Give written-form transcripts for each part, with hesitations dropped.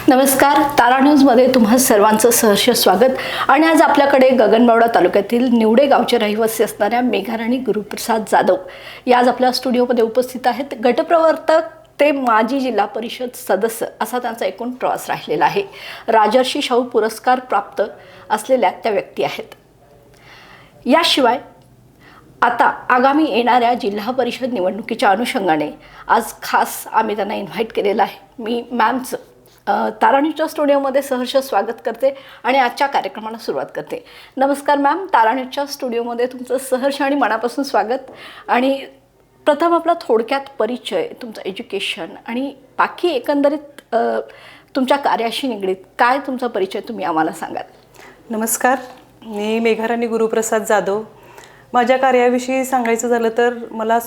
नमस्कार, तारा न्यूजमध्ये तुम्हा सर्वांचं सहर्ष स्वागत. आणि आज आपल्याकडे गगनबावडा तालुक्यातील निवडे गावचे रहिवासी असणाऱ्या मेघाराणी गुरुप्रसाद जाधव या आज आपल्या स्टुडिओमध्ये उपस्थित आहेत. गटप्रवर्तक ते माजी जिल्हा परिषद सदस्य असा त्यांचा एकूण प्रवास राहिलेला आहे. राजर्षी शाहू पुरस्कार प्राप्त असलेल्या त्या व्यक्ती आहेत. याशिवाय आता आगामी येणाऱ्या जिल्हा परिषद निवडणुकीच्या अनुषंगाने आज खास आम्ही त्यांना इन्व्हाइट केलेलं आहे. मी मॅमचं तारा न्यूजच्या स्टुडिओमध्ये सहर्ष स्वागत करते आणि आजच्या कार्यक्रमाला सुरुवात करते. नमस्कार मॅम, तारा न्यूजच्या स्टुडिओमध्ये तुमचं सहर्ष आणि मनापासून स्वागत. आणि प्रथम आपला थोडक्यात परिचय, तुमचं एज्युकेशन आणि बाकी एकंदरीत तुमच्या कार्याशी निगडीत काय तुमचा परिचय तुम्ही आम्हाला सांगाल. नमस्कार, मी मेघाराणी गुरुप्रसाद जाधव. माझ्या कार्याविषयी सांगायचं झालं तर मला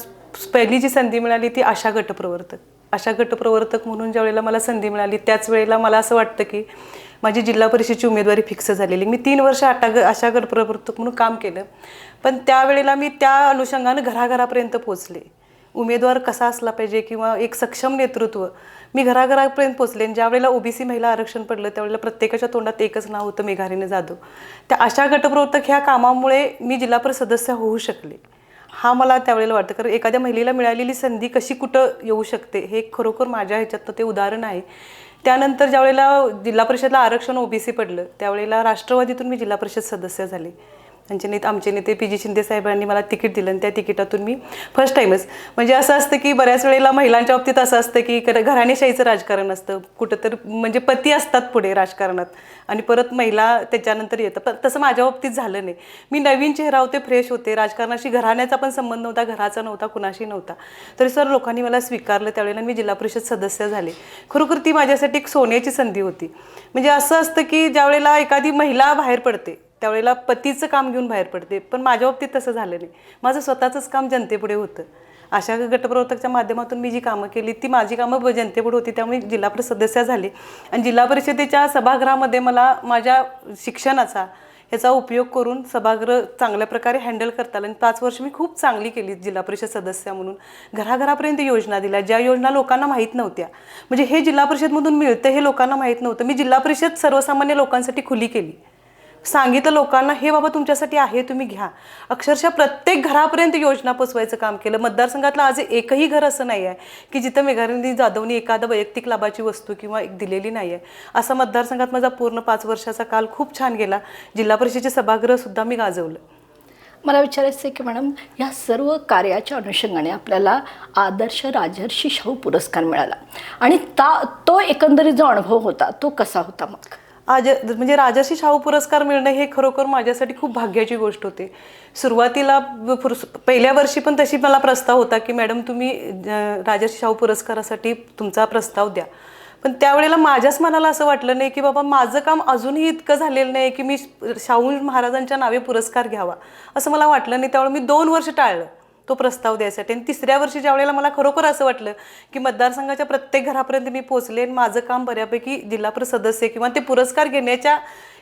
पहिली जी संधी मिळाली ती आशा गटप्रवर्तक म्हणून ज्या वेळेला मला संधी मिळाली त्याच वेळेला मला असं वाटतं की माझी जिल्हा परिषदेची उमेदवारी फिक्स झालेली. मी 3 वर्ष आशा गटप्रवर्तक म्हणून काम केलं, पण त्यावेळेला मी त्या अनुषंगानं घराघरापर्यंत पोचले. उमेदवार कसा असला पाहिजे किंवा एक सक्षम नेतृत्व मी घराघरापर्यंत पोचले. ज्या वेळेला ओबीसी महिला आरक्षण पडलं त्यावेळेला प्रत्येकाच्या तोंडात एकच नाव होतं, मेघाराणी जाधव. त्या आशा गटप्रवर्तक ह्या कामामुळे मी जिल्हा परिषद सदस्य होऊ शकले, हा मला त्यावेळेला वाटतं. कारण एखाद्या महिलेला मिळालेली संधी कशी कुठं येऊ शकते हे खरोखर माझ्या ह्याच्यातनं ते उदाहरण आहे. त्यानंतर ज्यावेळेला जिल्हा परिषदला आरक्षण ओबीसी पडलं त्यावेळेला राष्ट्रवादीतून मी जिल्हा परिषद सदस्य झाले. आमचे नेते पी जी शिंदे साहेबांनी मला तिकीट दिलं आणि त्या तिकिटातून मी फर्स्ट टाईमच, म्हणजे असं असतं की बऱ्याच वेळेला महिलांच्या बाबतीत असं असतं की घराणेशाहीचं राजकारण असतं कुठंतर, म्हणजे पती असतात पुढे राजकारणात आणि परत महिला त्याच्यानंतर येतं. पण तसं माझ्या बाबतीत झालं नाही. मी नवीन चेहरा होते, फ्रेश होते, राजकारणाशी घराण्याचा पण संबंध नव्हता, घराचा नव्हता, कुणाशी नव्हता. तरी सर लोकांनी मला स्वीकारलं. त्यावेळेला मी जिल्हा परिषद सदस्य झाले. खरोखर ती माझ्यासाठी एक सोन्याची संधी होती. म्हणजे असं असतं की ज्यावेळेला एखादी महिला बाहेर पडते त्यावेळेला पतीचं काम घेऊन बाहेर पडते, पण माझ्या बाबतीत तसं झालं नाही. माझं स्वतःचंच काम जनतेपुढे होतं. अशा गटप्रवर्तकच्या माध्यमातून मी जी कामं केली ती माझी कामं जनतेपुढे होती. त्यामुळे जिल्हा परिषद सदस्य झाले आणि जिल्हा परिषदेच्या सभागृहामध्ये मला माझ्या शिक्षणाचा ह्याचा उपयोग करून सभागृह चांगल्या प्रकारे हँडल करता आलं. आणि 5 वर्ष मी खूप चांगली केली जिल्हा परिषद सदस्य म्हणून. घराघरापर्यंत योजना दिल्या, ज्या योजना लोकांना माहीत नव्हत्या. म्हणजे हे जिल्हा परिषदमधून मिळतं हे लोकांना माहीत नव्हतं. मी जिल्हा परिषद सर्वसामान्य लोकांसाठी खुली केली. सांगितलं लोकांना, हे बाबा तुमच्यासाठी आहे, तुम्ही घ्या. अक्षरशः प्रत्येक घरापर्यंत योजना पोचवायचं काम केलं. मतदारसंघातलं आज एकही घर असं नाही आहे की जिथं मेघाराणी जाधवनी एखादा वैयक्तिक लाभाची वस्तू किंवा एक दिलेली नाही आहे. असा मतदारसंघात माझा पूर्ण 5 वर्षाचा काल खूप छान गेला. जिल्हा परिषदेचे सभागृहसुद्धा मी गाजवलं. मला विचारायचं आहे की मॅडम, या सर्व कार्याच्या अनुषंगाने आपल्याला आदर्श राजर्षी शाहू पुरस्कार मिळाला आणि तो एकंदरीत जो अनुभव होता तो कसा होता? मग म्हणजे राजर्षी शाहू पुरस्कार मिळणं हे खरोखर माझ्यासाठी खूप भाग्याची गोष्ट होती. सुरुवातीला पहिल्या वर्षी पण तशी मला प्रस्ताव होता की मॅडम तुम्ही राजर्षी शाहू पुरस्कारासाठी तुमचा प्रस्ताव द्या. पण त्यावेळेला माझ्याच मनाला असं वाटलं नाही की बाबा माझं काम अजूनही इतकं झालेलं नाही की मी शाहू महाराजांच्या नावे पुरस्कार घ्यावा, असं मला वाटलं नाही. त्यावेळेला मी 2 वर्ष टाळलं तो प्रस्ताव द्यायसाठी. आणि 3ऱ्या वर्षी ज्या वेळेला मला खरोखर असं वाटलं की मतदारसंघाच्या प्रत्येक घरापर्यंत मी पोचले आणि माझं काम बऱ्यापैकी जिल्हा परिषद सदस्य किंवा ते पुरस्कार घेण्याच्या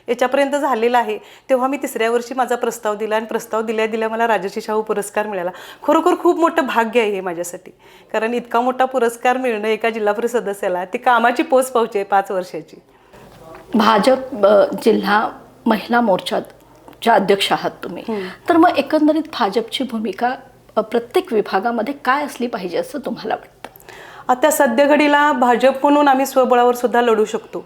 याच्यापर्यंत झालेलं आहे, तेव्हा मी 3ऱ्या वर्षी माझा प्रस्ताव दिला आणि प्रस्ताव दिल्या मला राजर्षी शाहू पुरस्कार मिळाला. खरोखर खूप मोठं भाग्य आहे हे माझ्यासाठी. कारण इतका मोठा पुरस्कार मिळणं एका जिल्हा परिषद सदस्याला, ती कामाची पोच पावची 5 वर्षाची. भाजप जिल्हा महिला मोर्चाच्या अध्यक्ष आहात तुम्ही, तर मग एकंदरीत भाजपची भूमिका प्रत्येक विभागामध्ये काय असली पाहिजे असं तुम्हाला वाटतं? आता सध्या घडीला भाजप म्हणून आम्ही स्वबळावर सुद्धा लढू शकतो.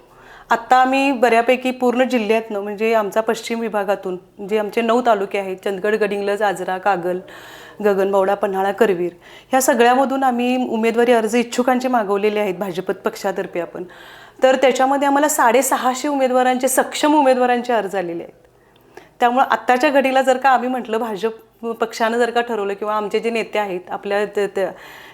आत्ता आम्ही बऱ्यापैकी पूर्ण जिल्ह्यातनं, म्हणजे आमचा पश्चिम विभागातून जे आमचे 9 तालुके आहेत, चंदगड, गडिंग्लज, आजरा, कागल, गगनबावडा, पन्हाळा, करवीर, ह्या सगळ्यामधून आम्ही उमेदवारी अर्ज इच्छुकांचे मागवलेले आहेत भाजप पक्षातर्फे आपण. तर त्याच्यामध्ये आम्हाला 650 उमेदवारांचे, सक्षम उमेदवारांचे अर्ज आलेले आहेत. त्यामुळे आत्ताच्या घडीला जर का आम्ही म्हटलं, भाजप पक्षानं जर का ठरवलं किंवा आमचे जे नेते आहेत आपल्या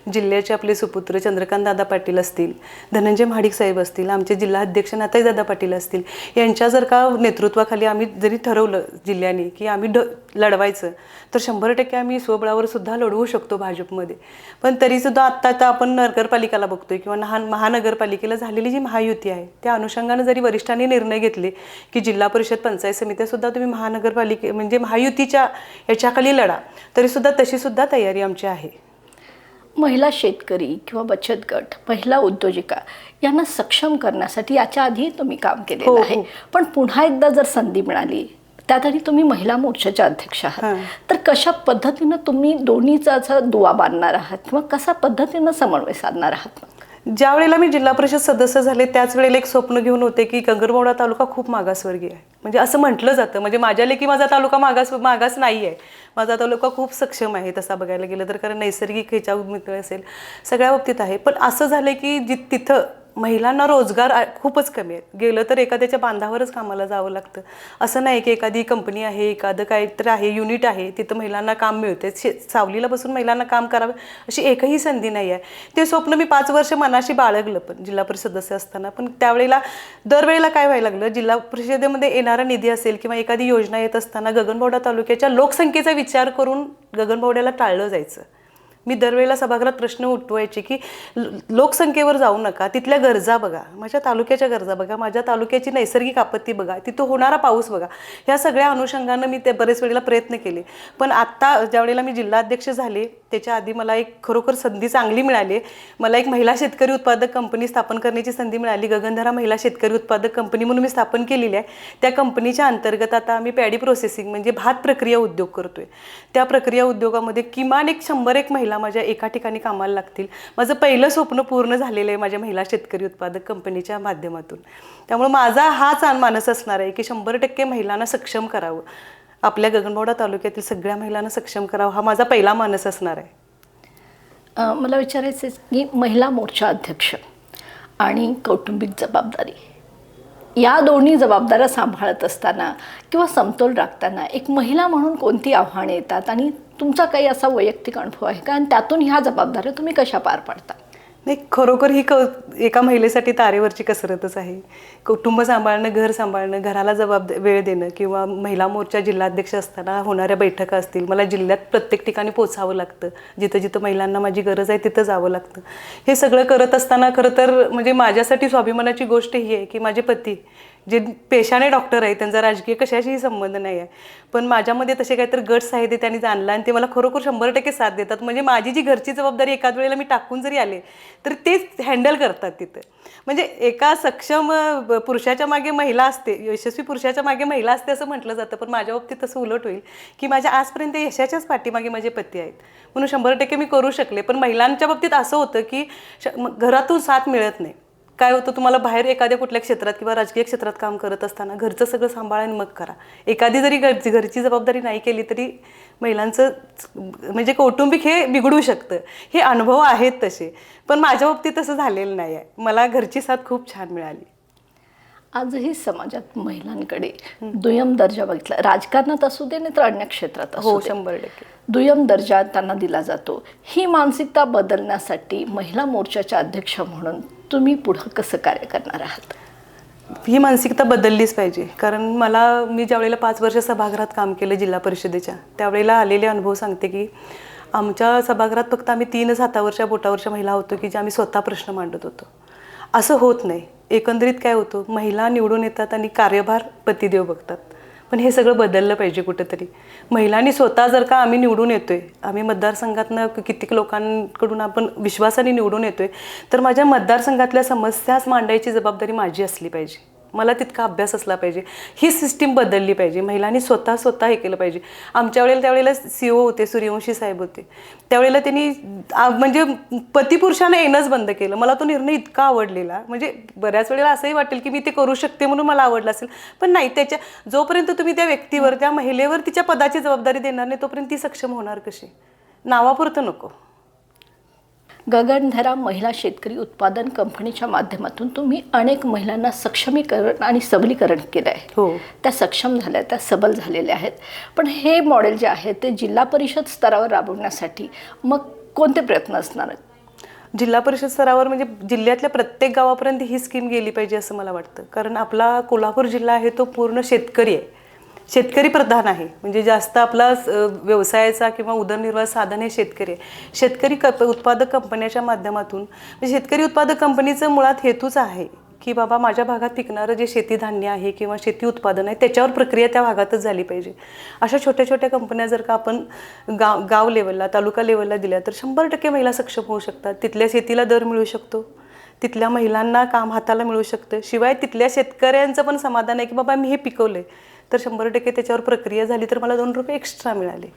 जिल्ह्याचे आपले सुपुत्र चंद्रकांत दादा पाटील असतील, धनंजय महाडिक साहेब असतील, आमचे जिल्हा अध्यक्ष नाताई दादा पाटील असतील, यांच्या जर का नेतृत्वाखाली आम्ही जरी ठरवलं जिल्ह्याने की आम्ही लढवायचं, तर 100% आम्ही स्वबळावर सुद्धा लढवू शकतो भाजपमध्ये. पण तरीसुद्धा आत्ता आपण नगरपालिकाला बघतोय किंवा महानगरपालिकेला झालेली जी महायुती आहे त्या अनुषंगाने जरी वरिष्ठांनी निर्णय घेतले की जिल्हा परिषद पंचायत समित्यासुद्धा तुम्ही महानगरपालिके म्हणजे महायुतीच्या याच्याखाली लढा, तरीसुद्धा तशी सुद्धा तयारी आमची आहे. महिला शेतकरी किंवा बचत गट, महिला उद्योजिका यांना सक्षम करण्यासाठी याच्या आधी तुम्ही काम केलेलं हो, आहे. हो. पण पुन्हा एकदा जर संधी मिळाली, त्यात आणि तुम्ही महिला मोर्चाच्या अध्यक्ष आहात, तर कशा पद्धतीनं तुम्ही दोन्हीचा असा दुवा बांधणार आहात किंवा कशा पद्धतीनं समन्वय साधणार आहात? ज्या वेळेला मी जिल्हा परिषद सदस्य झाले त्याच वेळेला एक स्वप्न घेऊन होते की गगनबावडा तालुका खूप मागासवर्गीय आहे. म्हणजे असं म्हटलं जातं, म्हणजे माझ्या लेखी माझा तालुका मागास नाही आहे. माझा तालुका खूप सक्षम आहे तसा बघायला गेलं तर, कारण नैसर्गिक ह्याच्या मित्र असेल सगळ्या बाबतीत आहे. पण असं झालं की तिथं महिलांना रोजगार खूपच कमी आहे. गेलं तर एखाद्याच्या बांधावरच कामाला जावं लागतं. असं नाही की एखादी कंपनी आहे, एखादं काहीतरी आहे, युनिट आहे, तिथं महिलांना काम मिळते. सावलीला बसून महिलांना काम करावं अशी एकही संधी नाही आहे. ते स्वप्न मी 5 वर्ष मनाशी बाळगलं पण जिल्हा परिषद सदस्य असताना. पण त्यावेळेला दरवेळेला काय व्हायला लागलं, जिल्हा परिषदेमध्ये येणारा निधी असेल किंवा एखादी योजना येत असताना गगनबावडा तालुक्याच्या लोकसंख्येचा विचार करून गगनबावड्याला टाळलं जायचं. मी दरवेळेला सभागृहात प्रश्न उठवायचे की लोकसंख्येवर जाऊ नका, तिथल्या गरजा बघा, माझ्या तालुक्याच्या गरजा बघा, माझ्या तालुक्याची नैसर्गिक आपत्ती बघा, तिथं होणारा पाऊस बघा. ह्या सगळ्या अनुषंगानं मी ते बरेच वेळेला प्रयत्न केले. पण आत्ता ज्या वेळेला मी जिल्हाध्यक्ष झाले त्याच्या आधी मला एक खरोखर संधी चांगली मिळाली. मला एक महिला शेतकरी उत्पादक कंपनी स्थापन करण्याची संधी मिळाली. गगनधारा महिला शेतकरी उत्पादक कंपनी म्हणून मी स्थापन केलेली आहे. त्या कंपनीच्या अंतर्गत आता आम्ही पॅडी प्रोसेसिंग म्हणजे भात प्रक्रिया उद्योग करतोय. त्या प्रक्रिया उद्योगामध्ये किमान 100 महिला माझ्या एका ठिकाणी कामाला लागतील. माझं पहिलं स्वप्न पूर्ण झालेलं आहे माझ्या महिला शेतकरी उत्पादक कंपनीच्या माध्यमातून. त्यामुळे माझा हाच मानस असणार आहे की 100% महिलांना सक्षम करावं, आपल्या गगनबावडा तालुक्यातील सगळ्या महिलांना सक्षम करावं, हा माझा पहिला मानस असणार आहे. मला विचारायचं आहे की महिला मोर्चा अध्यक्ष आणि कौटुंबिक जबाबदारी, या दोन्ही जबाबदाऱ्या सांभाळत असताना किंवा समतोल राखताना एक महिला म्हणून कोणती आव्हाने येतात आणि तुमचा काही असा वैयक्तिक अनुभव आहे का, आणि त्यातून ह्या जबाबदाऱ्या तुम्ही कशा पार पाडता? नाही, खरोखर ही एका महिलेसाठी तारेवरची कसरतच आहे. कुटुंब सांभाळणं, घर सांभाळणं, घराला वेळ देणं किंवा महिला मोर्चा जिल्हाध्यक्ष असताना होणाऱ्या बैठका असतील, मला जिल्ह्यात प्रत्येक ठिकाणी पोचावं लागतं, जिथं जिथं महिलांना माझी गरज आहे तिथं जावं लागतं. हे सगळं करत असताना खरं तर म्हणजे माझ्यासाठी स्वाभिमानाची गोष्ट ही आहे की माझे पती जे पेशाने डॉक्टर आहे, त्यांचा राजकीय कशाशीही संबंध नाही आहे, पण माझ्यामध्ये तसे काहीतरी गट्स आहे ते त्यांनी जाणलं आणि ते मला खरोखर 100% साथ देतात. म्हणजे माझी जी घरची जबाबदारी एखाद वेळेला मी टाकून जरी आले तर तेच हँडल करतात तिथं. म्हणजे एका सक्षम पुरुषाच्या मागे महिला असते, यशस्वी पुरुषाच्या मागे महिला असते असं म्हटलं जातं, पण माझ्या बाबतीत तसं उलट होईल की माझ्या आजपर्यंत यशाच्याच पाठीमागे माझे पती आहेत, म्हणून 100% मी करू शकले. पण महिलांच्या बाबतीत असं होतं की घरातून साथ मिळत नाही. काय होतं, तुम्हाला बाहेर एखाद्या कुठल्या क्षेत्रात किंवा राजकीय क्षेत्रात काम करत असताना घरचं सगळं सांभाळा आणि मग करा. एखादी जरी घरची जबाबदारी नाही केली तरी महिलांचं म्हणजे कौटुंबिक हे बिघडू शकतं. हे अनुभव आहेत तसे, पण माझ्या बाबतीत तसं झालेलं नाही आहे. मला घरची साथ खूप छान मिळाली. आजही समाजात महिलांकडे दुय्यम दर्जा बघितला, राजकारणात असू दे नाही तर अन्य क्षेत्रात असू हो, दे, 100% दुय्यम दर्जा त्यांना दिला जातो. ही मानसिकता बदलण्यासाठी महिला मोर्चाच्या अध्यक्ष म्हणून तुम्ही पुढं कसं कार्य करणार आहात? ही मानसिकता बदललीच पाहिजे. कारण मी ज्यावेळेला 5 वर्ष सभागृहात काम केलं जिल्हा परिषदेच्या, त्यावेळेला आलेले अनुभव सांगते की आमच्या सभागृहात फक्त आम्ही 3 हातावरच्या बोटावरच्या महिला होतो की जे आम्ही स्वतः प्रश्न मांडत होतो. असं होत नाही. एकंदरीत काय होतं, महिला निवडून येतात आणि कार्यभार पतिदेव बघतात. पण हे सगळं बदललं पाहिजे कुठंतरी. महिलांनी स्वतः जर का आम्ही निवडून येतोय, आम्ही मतदारसंघातनं कित्येक लोकांकडून आपण विश्वासाने निवडून येतोय, तर माझ्या मतदारसंघातल्या समस्याच मांडायची जबाबदारी माझी असली पाहिजे. मला तितका अभ्यास असला पाहिजे. ही सिस्टीम बदलली पाहिजे. महिलांनी स्वतः हे केलं पाहिजे. आमच्या वेळेला त्यावेळेला CO होते, सूर्यवंशी साहेब होते. त्यावेळेला त्यांनी म्हणजे पतिपुरुषानं येणंच बंद केलं. मला तो निर्णय इतका आवडलेला, म्हणजे बऱ्याच वेळेला असंही वाटेल की मी ते करू शकते म्हणून मला आवडलं असेल, पण नाही, जोपर्यंत तुम्ही त्या व्यक्तीवर, त्या महिलेवर तिच्या पदाची जबाबदारी देणार नाही तोपर्यंत ती सक्षम होणार कशी? नावापुरतं नको. गगनधारा महिला शेतकरी उत्पादन कंपनीच्या माध्यमातून तुम्ही अनेक महिलांना सक्षमीकरण आणि सबलीकरण केलं आहे. हो, त्या सक्षम झाल्या, त्या सबल झालेल्या आहेत. पण हे मॉडेल जे आहे ते जिल्हा परिषद स्तरावर राबवण्यासाठी मग कोणते प्रयत्न असणार आहेत? जिल्हा परिषद स्तरावर म्हणजे जिल्ह्यातल्या प्रत्येक गावापर्यंत ही स्कीम गेली पाहिजे असं मला वाटतं. कारण आपला कोल्हापूर जिल्हा आहे तो पूर्ण शेतकरी आहे, शेतकरी प्रधान आहे. म्हणजे जास्त आपला व्यवसायाचा किंवा उदरनिर्वाह साधन हे शेतकरी आहे. शेतकरी उत्पादक कंपन्याच्या माध्यमातून, म्हणजे शेतकरी उत्पादक कंपनीचं मुळात हेतूच आहे की बाबा माझ्या भागात पिकणारं जे शेती धान्य आहे किंवा शेती उत्पादन आहे त्याच्यावर प्रक्रिया त्या भागातच झाली पाहिजे. अशा छोट्या छोट्या कंपन्या जर का आपण गाव लेवलला, तालुका लेवलला दिल्या तर 100% महिला सक्षम होऊ शकतात. तिथल्या शेतीला दर मिळू शकतो, तिथल्या महिलांना काम हाताला मिळू शकतं. शिवाय तिथल्या शेतकऱ्यांचं पण समाधान आहे की बाबा मी हे पिकवलंय तर 100% त्याच्यावर प्रक्रिया झाली तर मला 2 रुपये एक्स्ट्रा मिळाले.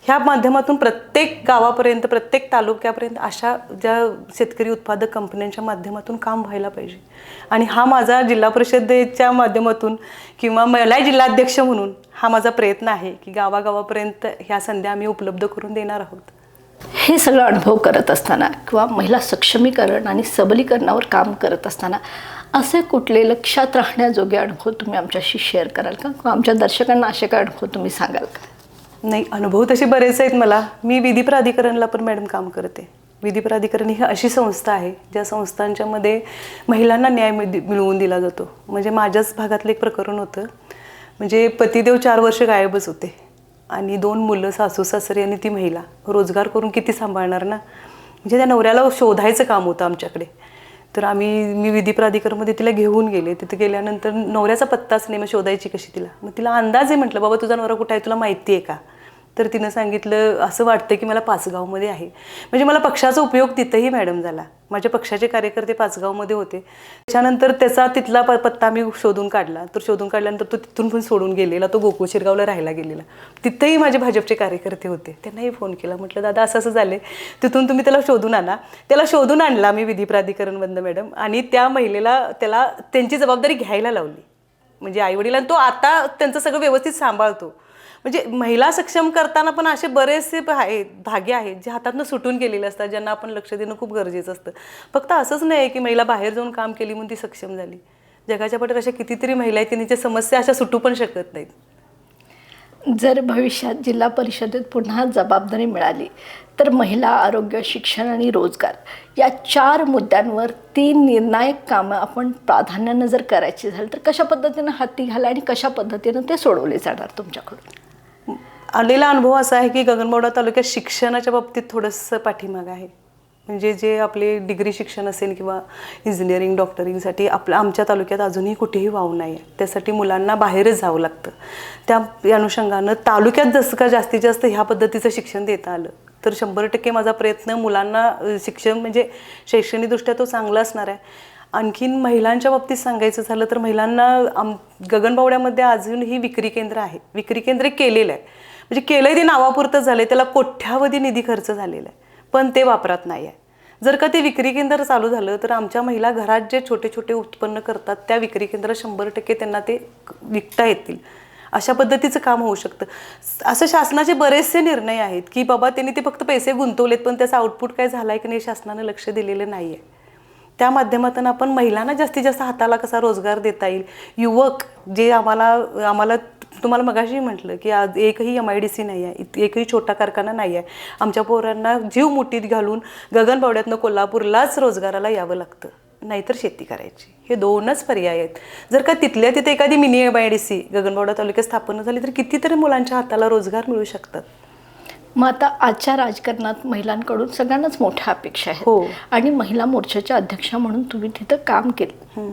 ह्या माध्यमातून प्रत्येक गावापर्यंत, प्रत्येक तालुक्यापर्यंत अशा ज्या शेतकरी उत्पादक कंपन्यांच्या माध्यमातून काम व्हायला पाहिजे. आणि हा माझा जिल्हा परिषदेच्या माध्यमातून किंवा महिला जिल्हाध्यक्ष म्हणून हा माझा प्रयत्न आहे की गावागावापर्यंत ह्या संध्या आम्ही उपलब्ध करून देणार आहोत. हे सगळं अनुभव करत असताना किंवा महिला सक्षमीकरण आणि सबलीकरणावर काम करत असताना असे कुठले लक्षात राहण्याजोगे अनुभव तुम्ही आमच्याशी शेअर कराल का, किंवा आमच्या दर्शकांना असे काय अनुभव तुम्ही सांगाल का? नाही, अनुभव तसे बरेच आहेत मला. मी विधी प्राधिकरणला पण मॅडम काम करते. विधी प्राधिकरण ही अशी संस्था आहे ज्या संस्थांच्यामध्ये महिलांना न्याय मिळवून दिला जातो. म्हणजे माझ्याच भागातलं एक प्रकरण होतं. म्हणजे पतिदेव 4 वर्ष गायबच होते आणि 2 मुलं, सासू सासरे आणि ती महिला. रोजगार करून किती सांभाळणार ना. म्हणजे त्या नवऱ्याला शोधायचं काम होतं आमच्याकडे. तर मी विधी प्राधिकरणमध्ये तिला घेऊन गेले. तिथे गेल्यानंतर नवऱ्याचा पत्ताच नाही, मग शोधायची कशी तिला. मग तिला अंदाज आहे, म्हटलं बाबा तुझा नवरा कुठे आहे, तुला माहिती आहे का? तर तिनं सांगितलं असं वाटतं की मला पाचगावमध्ये आहे. म्हणजे मला पक्षाचा उपयोग तिथंही मॅडम झाला. माझ्या पक्षाचे कार्यकर्ते पाचगावमध्ये होते. त्याच्यानंतर त्याचा तिथला पत्ता मी शोधून काढला. तर शोधून काढल्यानंतर तो तिथून पण सोडून गेलेला, तो गोकुळ शिरगावला राहायला गेलेला. तिथंही माझे भाजपचे कार्यकर्ते होते. त्यांनाही फोन केला, म्हटलं दादा असं असं झालं, तिथून तुम्ही त्याला शोधून आणा. त्याला शोधून आणला मी विधी प्राधिकरणमधनं मॅडम. आणि त्या महिलेला त्याला त्यांची जबाबदारी घ्यायला लावली. म्हणजे आईवडिलांना तो आता त्यांचं सगळं व्यवस्थित सांभाळतो. म्हणजे महिला सक्षम करताना पण असे बरेचसे धागे आहेत जे हातातनं सुटून गेलेले असतात, ज्यांना आपण लक्ष देणं खूप गरजेचं असतं. फक्त असंच नाही की महिला बाहेर जाऊन काम केली म्हणून ती सक्षम झाली. जगाच्या पाठीवर अशा कितीतरी महिला आहेत त्यांच्या समस्या अशा सुटू पण शकत नाहीत. जर भविष्यात जिल्हा परिषदेत पुन्हा जबाबदारी मिळाली तर महिला, आरोग्य, शिक्षण आणि रोजगार या 4 मुद्द्यांवर 3 निर्णायक कामं आपण प्राधान्यानं जर करायची झाली तर कशा पद्धतीनं हाती घाला आणि कशा पद्धतीनं ते सोडवले जाणार तुमच्याकडून? आलेला अनुभव असा आहे की गगनबावडा तालुक्यात शिक्षणाच्या बाबतीत थोडंसं पाठीमागं आहे. म्हणजे जे आपले डिग्री शिक्षण असेल किंवा इंजिनिअरिंग, डॉक्टरिंगसाठी आमच्या तालुक्यात अजूनही कुठेही वाव नाही आहे. त्यासाठी मुलांना बाहेरच जावं लागतं. त्या अनुषंगानं तालुक्यात जसं का जास्तीत जास्त ह्या पद्धतीचं शिक्षण देता आलं तर 100% माझा प्रयत्न मुलांना शिक्षण म्हणजे शैक्षणिकदृष्ट्या तो चांगला असणार आहे. आणखीन महिलांच्या बाबतीत सांगायचं झालं तर महिलांना गगनबावड्यामध्ये अजूनही विक्री केंद्र आहे. विक्री केंद्र केलेलं आहे, म्हणजे केलं आहे ते नावापुरतं झालं आहे. त्याला कोट्यावधी निधी खर्च झालेला आहे पण ते वापरात नाही आहे. जर का ते विक्री केंद्र चालू झालं तर आमच्या महिला घरात जे छोटे छोटे उत्पन्न करतात त्या विक्री केंद्रात 100% त्यांना ते विकता येतील. अशा पद्धतीचं काम होऊ शकतं. असं शासनाचे बरेचसे निर्णय आहेत की बाबा त्यांनी ते फक्त पैसे गुंतवलेत पण त्याचा आउटपुट काय झाला आहे की नाही शासनानं लक्ष दिलेलं नाही आहे. त्या माध्यमातून आपण महिलांना जास्तीत जास्त हाताला कसा रोजगार देता येईल. युवक जे आम्हाला तुम्हाला मगाशी म्हटलं की आज एकही MIDC नाही आहे, एकही छोटा कारखाना नाही आहे. आमच्या पोरांना जीव मुठीत घालून गगनबावड्यातनं कोल्हापूरलाच रोजगाराला यावं लागतं, नाहीतर शेती करायची. हे 2च पर्याय आहेत. जर का तिथल्या तिथे एखादी मिनी MIDC गगनबावडा तालुक्यात स्थापन झाली तर कितीतरी मुलांच्या हाताला रोजगार मिळू शकतात. मग आता आजच्या राजकारणात महिलांकडून सगळ्यांनाच मोठ्या अपेक्षा आहेत. हो. आणि महिला मोर्चाच्या अध्यक्षा म्हणून तुम्ही तिथं काम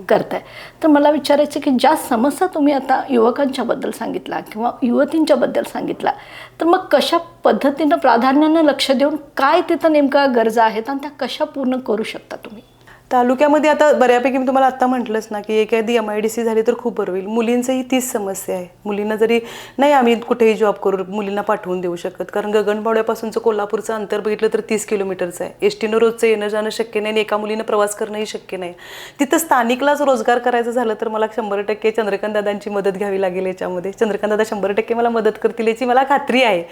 करताय. तर मला विचारायचं की ज्या समस्या तुम्ही आता युवकांच्याबद्दल सांगितला किंवा युवतींच्याबद्दल सांगितला तर मग कशा पद्धतीनं प्राधान्यानं लक्ष देऊन काय तिथं नेमका गरजा आहेत आणि त्या कशा पूर्ण करू शकता तुम्ही? तालुक्यामध्ये आता बऱ्यापैकी मी तुम्हाला आत्ता म्हटलंच ना की एखादी MIDC झाली तर खूप बरं होईल. मुलींचंही तीच समस्या आहे. मुलींना जरी नाही आम्ही कुठेही जॉब करू मुलींना पाठवून देऊ शकत, कारण गगनबावड्यापासूनचं कोल्हापूरचं अंतर बघितलं तर 30 किलोमीटरचं आहे. STनं रोजचं येणं जाणं शक्य नाही आणि एका मुलीनं प्रवास करणंही शक्य नाही. तिथं स्थानिकलाच रोजगार करायचं झालं तर मला 100% चंद्रकांत दादांची मदत घ्यावी लागेल याच्यामध्ये. चंद्रकांत दादा 100% मला मदत करतील याची मला खात्री आहे.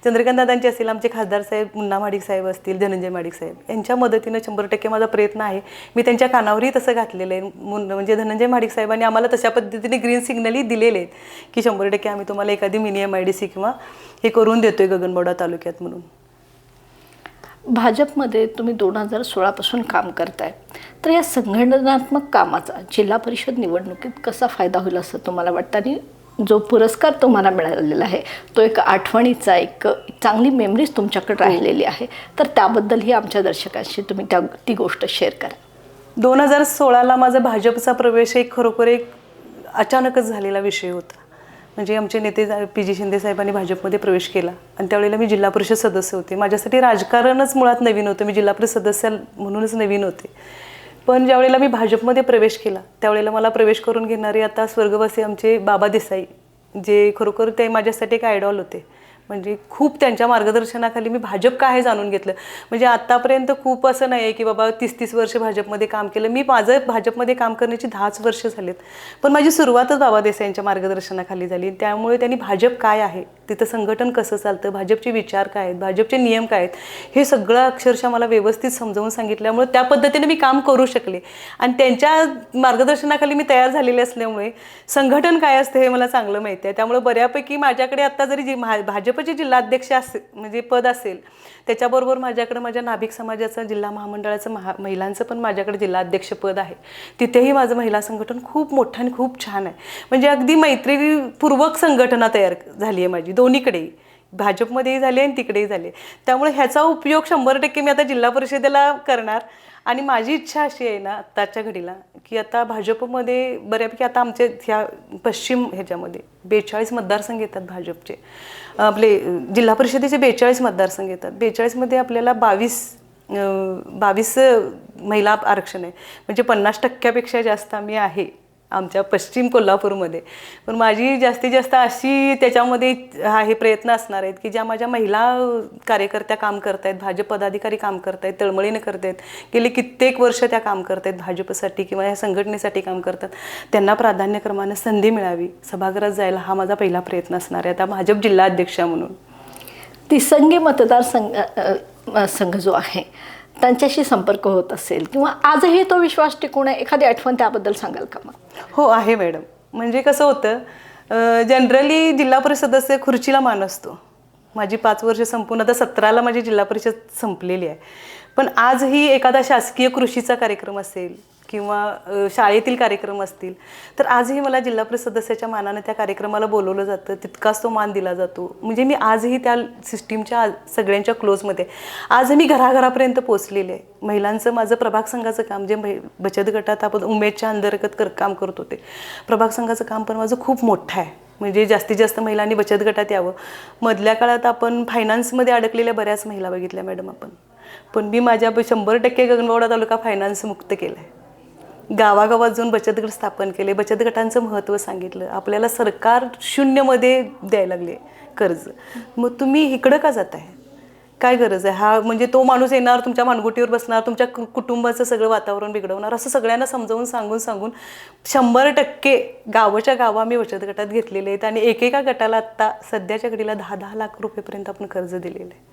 चंद्रकांत दादांची असेल, आमचे खासदार साहेब मुन्ना माडिक साहेब असतील, धनंजय माडिक साहेब यांच्या मदतीनं 100% माझा प्रयत्न आहे. मी त्यांच्या कानावरही तसं घातलेलं आहे. म्हणजे धनंजय माडिक साहेबांनी आम्हाला तशा पद्धतीने ग्रीन सिग्नलही दिलेले आहेत की 100% आम्ही तुम्हाला एखादी मिनी MIDC किंवा हे करून देतोय गगनबावडा तालुक्यात म्हणून. भाजपमध्ये तुम्ही 2016 काम करताय तर या संघटनात्मक कामाचा जिल्हा परिषद निवडणुकीत कसा फायदा होईल असं तुम्हाला वाटतं? आणि जो पुरस्कार तुम्हाला मिळालेला आहे तो एक आठवणीचा, एक चांगली मेमरीज तुमच्याकडे राहिलेली आहे, तर त्याबद्दलही आमच्या दर्शकांशी तुम्ही ती गोष्ट शेअर करा. 2016ला माझा भाजपचा प्रवेश एक खरोखर एक अचानकच झालेला विषय होता. म्हणजे आमचे नेते PG शिंदे साहेबांनी भाजपमध्ये प्रवेश केला आणि त्यावेळेला मी जिल्हा परिषद सदस्य होते. माझ्यासाठी राजकारणच मुळात नवीन होतं, मी जिल्हा परिषद सदस्य म्हणूनच नवीन होते. पण ज्यावेळेला मी भाजपमध्ये प्रवेश केला त्यावेळेला मला प्रवेश करून घेणारे आता स्वर्गवासी आमचे बाबा देसाई, जे खरोखर ते माझ्यासाठी एक आयडॉल होते. म्हणजे खूप त्यांच्या मार्गदर्शनाखाली मी भाजप काय हे जाणून घेतलं. म्हणजे आत्तापर्यंत खूप असं नाही आहे की बाबा 30-30 वर्ष भाजपमध्ये काम केलं. मी माझं भाजपमध्ये काम करण्याची 10च वर्ष झालीत, पण माझी सुरुवातच बाबा देसाईंच्या मार्गदर्शनाखाली झाली. त्यामुळे त्यांनी भाजप काय आहे, तिथं संघटन कसं चालतं, भाजपचे विचार काय आहेत, भाजपचे नियम काय आहेत, हे सगळं अक्षरशः मला व्यवस्थित समजावून सांगितल्यामुळे त्या पद्धतीने मी काम करू शकले. आणि त्यांच्या मार्गदर्शनाखाली मी तयार झालेले असल्यामुळे संघटन काय असतं हे मला चांगलं माहिती आहे. त्यामुळे बऱ्यापैकी माझ्याकडे आत्ता जरी भाजपचे जिल्हाध्यक्ष म्हणजे पद असेल, त्याच्याबरोबर माझ्याकडे माझ्या नाभिक समाजाचं जिल्हा महामंडळाचं महिलांचं पण माझ्याकडे जिल्हाध्यक्ष पद आहे. तिथेही माझं महिला संघटन खूप मोठं आणि खूप छान आहे. म्हणजे अगदी मैत्रीपूर्वक संघटना तयार झाली आहे माझी, दोन्हीकडेही भाजपमध्येही झाली आणि तिकडेही झाले. त्यामुळे ह्याचा उपयोग 100% मी आता जिल्हा परिषदेला करणार. आणि माझी इच्छा अशी आहे ना आत्ताच्या घडीला, की आता भाजपमध्ये बऱ्यापैकी आता आमच्या ह्या पश्चिम ह्याच्यामध्ये 42 मतदारसंघ येतात भाजपचे. आपले जिल्हा परिषदेचे 42 मतदारसंघ येतात. 42मध्ये आपल्याला 22 महिला आरक्षण आहे. म्हणजे 50%पेक्षा जास्त आम्ही आहे आमच्या पश्चिम कोल्हापूरमध्ये. पण माझी जास्तीत जास्त अशी त्याच्यामध्ये हे प्रयत्न असणार आहेत की ज्या माझ्या महिला कार्यकर्त्या काम करत आहेत, भाजप पदाधिकारी काम करत आहेत, तळमळीने करत आहेत, गेले कित्येक वर्ष त्या काम करत आहेत भाजपसाठी किंवा या संघटनेसाठी काम करतात, त्यांना प्राधान्यक्रमाने संधी मिळावी, सभागृहात जायला हा माझा पहिला प्रयत्न असणार आहे आता भाजप जिल्हाध्यक्षा म्हणून. तिसंगी मतदारसंघ जो आहे त्यांच्याशी संपर्क होत असेल किंवा आजही तो विश्वास टिकून आहे, एखादी आठवण त्याबद्दल सांगाल का मग? हो आहे मॅडम. म्हणजे कसं होतं, जनरली जिल्हा परिषद सदस्य खुर्चीला मान असतो. माझी 5 वर्ष संपून आता 17ला माझी जिल्हा परिषद संपलेली आहे. पण आजही एखादा शासकीय कृषीचा कार्यक्रम असेल किंवा शाळेतील कार्यक्रम असतील तर आजही मला जिल्हा परिषद सदस्याच्या मानानं त्या कार्यक्रमाला बोलवलं जातं, तितकाच तो मान दिला जातो. म्हणजे मी आजही त्या सिस्टीमच्या सगळ्यांच्या क्लोजमध्ये आज मी घराघरापर्यंत पोचलेले आहे. महिलांचं माझं प्रभाग संघाचं काम, जे बचत गटात आपण उमेदच्या अंतर्गत काम करत होते, प्रभाग संघाचं काम पण माझं खूप मोठं आहे. म्हणजे जास्तीत जास्त महिलांनी बचत गटात यावं. मधल्या काळात आपण फायनान्समध्ये अडकलेल्या बऱ्याच महिला बघितल्या मॅडम आपण, पण मी माझ्या 100% गगनबावडा तालुका फायनान्स मुक्त केला आहे. गावागावात जाऊन बचत गट स्थापन केले, बचत गटांचं महत्त्व सांगितलं. आपल्याला सरकार 0मध्ये द्यायला लागले कर्ज, मग तुम्ही इकडं का जात आहे, काय गरज आहे? हा म्हणजे तो माणूस येणार, तुमच्या मानगुटीवर बसणार, तुमच्या कुटुंबाचं सगळं वातावरण बिघडवणार, असं सगळ्यांना समजावून सांगून 100% गावाच्या गावा मी बचत गटात घेतलेले आहेत. आणि एकेका गटाला आत्ता सध्याच्या घडीला 10-10 लाख रुपयेपर्यंत आपण कर्ज दिलेलं आहे.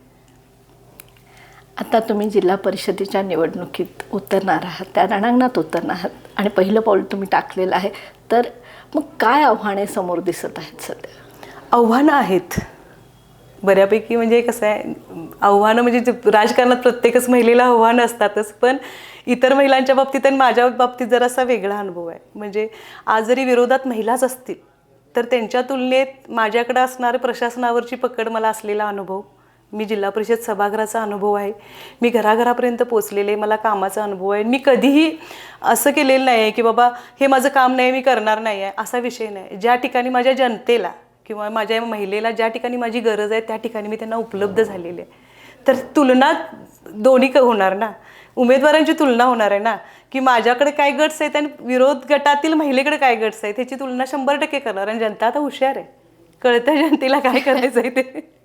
आता तुम्ही जिल्हा परिषदेच्या निवडणुकीत उतरणार आहात, त्या रणांगणात उतरणार आहात आणि पहिलं पाऊल तुम्ही टाकलेलं आहे, तर मग काय आव्हाने समोर दिसत आहेत सध्या? आव्हानं आहेत बऱ्यापैकी. म्हणजे कसं आहे, आव्हानं म्हणजे राजकारणात प्रत्येकच महिलेला आव्हानं असतातच, पण इतर महिलांच्या बाबतीत आणि माझ्या बाबतीत जरासा वेगळा अनुभव आहे. म्हणजे आज जरी विरोधात महिलाच असतील तर त्यांच्या तुलनेत माझ्याकडे असणारे प्रशासनावरची पकड, मला असलेला अनुभव, मी जिल्हा परिषद सभागृहाचा अनुभव आहे, मी घराघरापर्यंत पोचलेले, मला कामाचा अनुभव आहे. मी कधीही असं केलेलं नाही आहे की बाबा हे माझं काम नाही, मी करणार नाही आहे, असा विषय नाही. ज्या ठिकाणी माझ्या जनतेला किंवा माझ्या महिलेला ज्या ठिकाणी माझी गरज आहे त्या ठिकाणी मी त्यांना उपलब्ध झालेले आहे. तर तुलना दोन्ही होणार ना, उमेदवारांची तुलना होणार आहे ना, की माझ्याकडे काय गट्स आहेत आणि विरोध गटातील महिलेकडे काय गट्स आहेत, ह्याची तुलना 100% करणार. आणि जनता आता हुशार आहे, कळतं जनतेला काय करायचं आहे ते.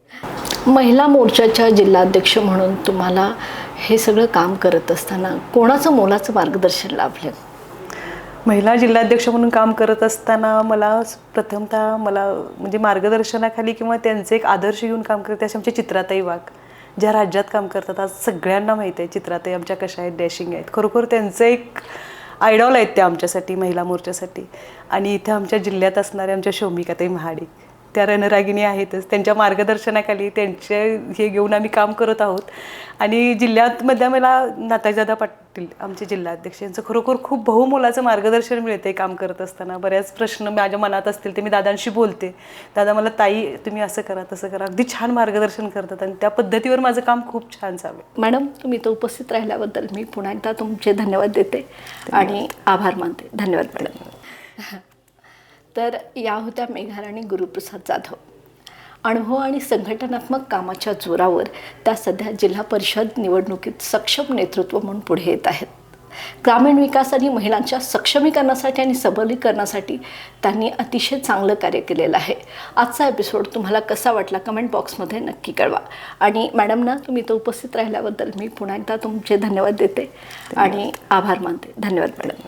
महिला मोर्चाच्या जिल्हाध्यक्ष म्हणून तुम्हाला हे सगळं काम करत असताना कोणाचं मोलाचं मार्गदर्शन लाभलं? महिला जिल्हाध्यक्ष म्हणून काम करत असताना मला प्रथमतः म्हणजे मार्गदर्शनाखाली किंवा त्यांचे एक आदर्श घेऊन काम करते असे आमचे चित्राताई वाघ, ज्या राज्यात काम करतात. आज सगळ्यांना माहीत आहे चित्राताई आमच्या कशा आहेत, डॅशिंग आहेत. खरोखर त्यांचं एक आयडॉल आहेत त्या आमच्यासाठी, महिला मोर्चासाठी. आणि इथं आमच्या जिल्ह्यात असणाऱ्या आमच्या शौमिकाताई महाडिक, त्या रणरागिणी आहेतच. त्यांच्या मार्गदर्शनाखाली त्यांचे हे घेऊन आम्ही काम करत आहोत. आणि जिल्ह्यातमध्ये मला नाताजादा पाटील आमचे जिल्हाध्यक्ष यांचं खरोखर खूप बहुमोलाचं मार्गदर्शन मिळते काम करत असताना. बऱ्याच प्रश्न माझ्या मनात असतील ते मी दादांशी बोलते. दादा मला ताई तुम्ही असं करा तसं करा, अगदी छान मार्गदर्शन करतात आणि त्या पद्धतीवर माझं काम खूप छान चालू आहे. मॅडम, तुम्ही इथं उपस्थित राहिल्याबद्दल मी पुन्हा एकदा तुमचे धन्यवाद देते आणि आभार मानते. धन्यवाद मॅडम. तर या होत्या मेघाराणी गुरुप्रसाद जाधव. अनुभव आणि संघटनात्मक कामाच्या जोरावर त्या सध्या जिल्हा परिषद निवडणुकीत सक्षम नेतृत्व म्हणून पुढे येत आहेत. ग्रामीण विकास आणि महिलांच्या सक्षमीकरणासाठी आणि सबलीकरणासाठी त्यांनी अतिशय चांगलं कार्य केलेलं आहे. आजचा एपिसोड तुम्हाला कसा वाटला कमेंट बॉक्समध्ये नक्की कळवा. आणि मॅडमना तुम्ही इथं उपस्थित राहिल्याबद्दल मी पुन्हा एकदा तुमचे धन्यवाद देते आणि आभार मानते. धन्यवाद मॅडम.